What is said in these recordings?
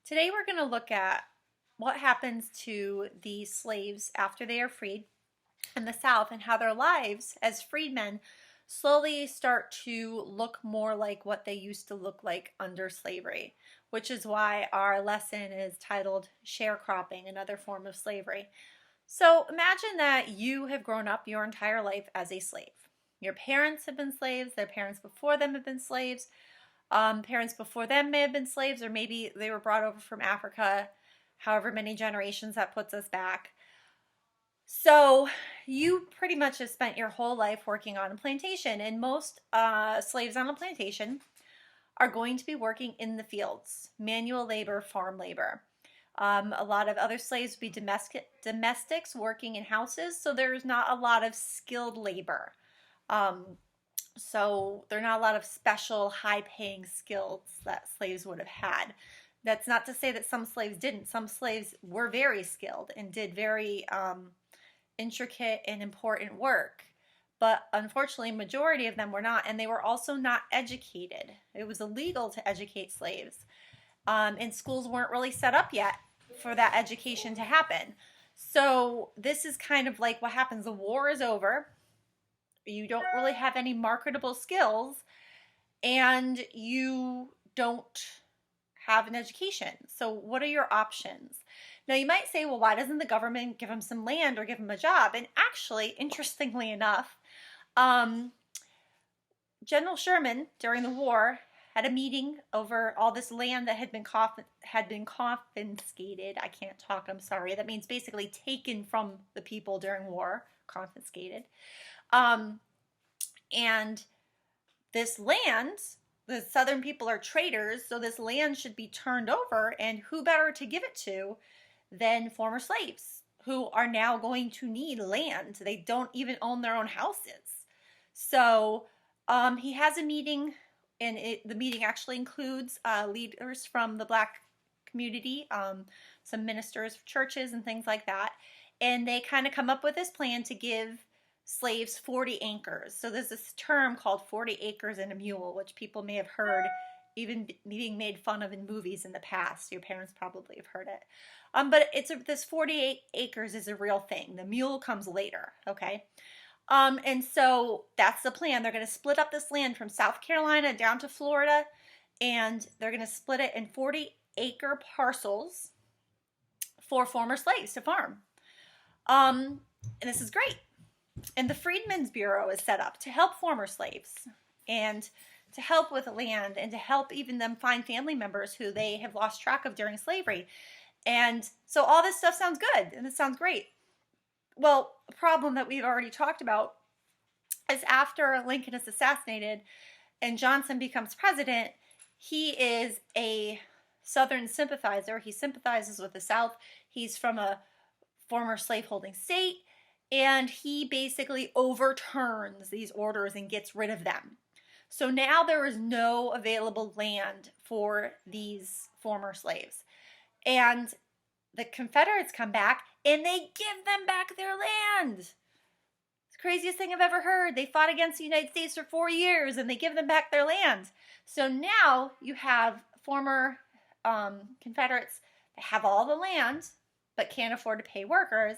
Today we're going to look at what happens to the slaves after they are freed in the South and how their lives as freedmen slowly start to look more like what they used to look like under slavery, which is why our lesson is titled Sharecropping, another form of slavery. So imagine that you have grown up your entire life as a slave. Your parents have been slaves, their parents before them have been slaves, parents before them may have been slaves, or maybe they were brought over from Africa, however many generations that puts us back. So you pretty much have spent your whole life working on a plantation, and most slaves on a plantation are going to be working in the fields, manual labor, farm labor. A lot of other slaves would be domestics working in houses, so there's not a lot of skilled labor. So there are not a lot of special high-paying skills that slaves would have had. That's not to say that some slaves didn't. Some slaves were very skilled and did very intricate and important work. But unfortunately, majority of them were not, and they were also not educated. It was illegal to educate slaves. And schools weren't really set up yet for that education to happen. So this is kind of like what happens. The war is over. You don't really have any marketable skills, and you don't have an education. So what are your options? Now you might say, well, why doesn't the government give them some land or give them a job? And actually, interestingly enough, General Sherman during the war had a meeting over all this land that had been confiscated. I can't talk, I'm sorry. That means basically taken from the people during war, confiscated. And this land, the Southern people are traitors, so this land should be turned over, and who better to give it to than former slaves who are now going to need land. They don't even own their own houses. So he has a meeting, and the meeting actually includes leaders from the Black community, some ministers of churches and things like that, and they kind of come up with this plan to give slaves 40 acres. So there's this term called 40 acres and a mule, which people may have heard even being made fun of in movies in the past. Your parents probably have heard it. But this 48 acres is a real thing. The mule comes later, okay? And so that's the plan. They're going to split up this land from South Carolina down to Florida, and they're going to split it in 40-acre parcels for former slaves to farm. And this is great. And the Freedmen's Bureau is set up to help former slaves and to help with land and to help even them find family members who they have lost track of during slavery. And so all this stuff sounds good and it sounds great. Well, a problem that we've already talked about is after Lincoln is assassinated and Johnson becomes president, he is a Southern sympathizer. He sympathizes with the South. He's from a former slaveholding state. And he basically overturns these orders and gets rid of them. So now there is no available land for these former slaves. And the Confederates come back and they give them back their land. It's the craziest thing I've ever heard. They fought against the United States for 4 years and they give them back their land. So now you have former Confederates that have all the land but can't afford to pay workers.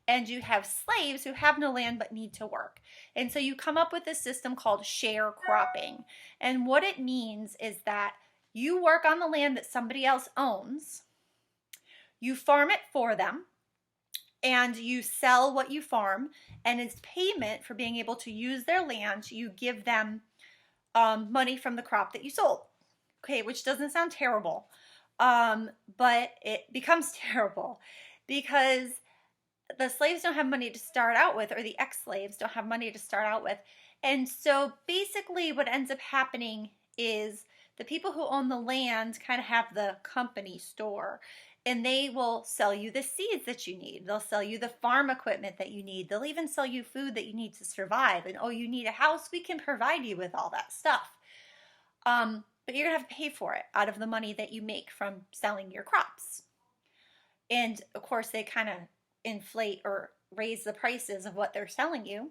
And you have slaves who have no land but need to work. And so you come up with this system called sharecropping. And what it means is that you work on the land that somebody else owns, you farm it for them, and you sell what you farm, and as payment for being able to use their land, you give them money from the crop that you sold. Okay, which doesn't sound terrible, but it becomes terrible because the slaves don't have money to start out with, or the ex-slaves don't have money to start out with. And so basically what ends up happening is the people who own the land kind of have the company store, and they will sell you the seeds that you need. They'll sell you the farm equipment that you need. They'll even sell you food that you need to survive. And oh, you need a house? We can provide you with all that stuff. But you're going to have to pay for it out of the money that you make from selling your crops. And of course, they kind of inflate or raise the prices of what they're selling you.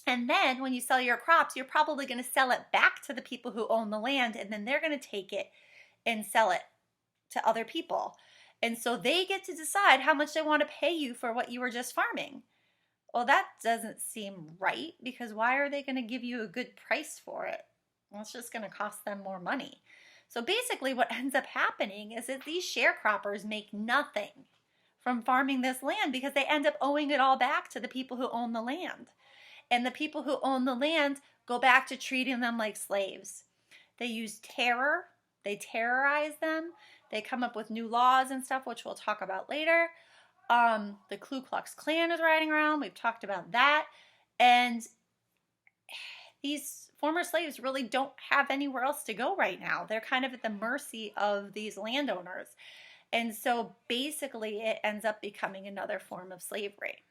And then when you sell your crops, you're probably going to sell it back to the people who own the land, and then they're going to take it and sell it to other people. And so they get to decide how much they want to pay you for what you were just farming. Well, that doesn't seem right, because why are they going to give you a good price for it? Well, it's just going to cost them more money. So basically what ends up happening is that these sharecroppers make nothing from farming this land, because they end up owing it all back to the people who own the land. And the people who own the land go back to treating them like slaves. They use terror. They terrorize them. They come up with new laws and stuff, which we'll talk about later. The Ku Klux Klan is riding around. We've talked about that. And these former slaves really don't have anywhere else to go right now. They're kind of at the mercy of these landowners. And so basically it ends up becoming another form of slavery.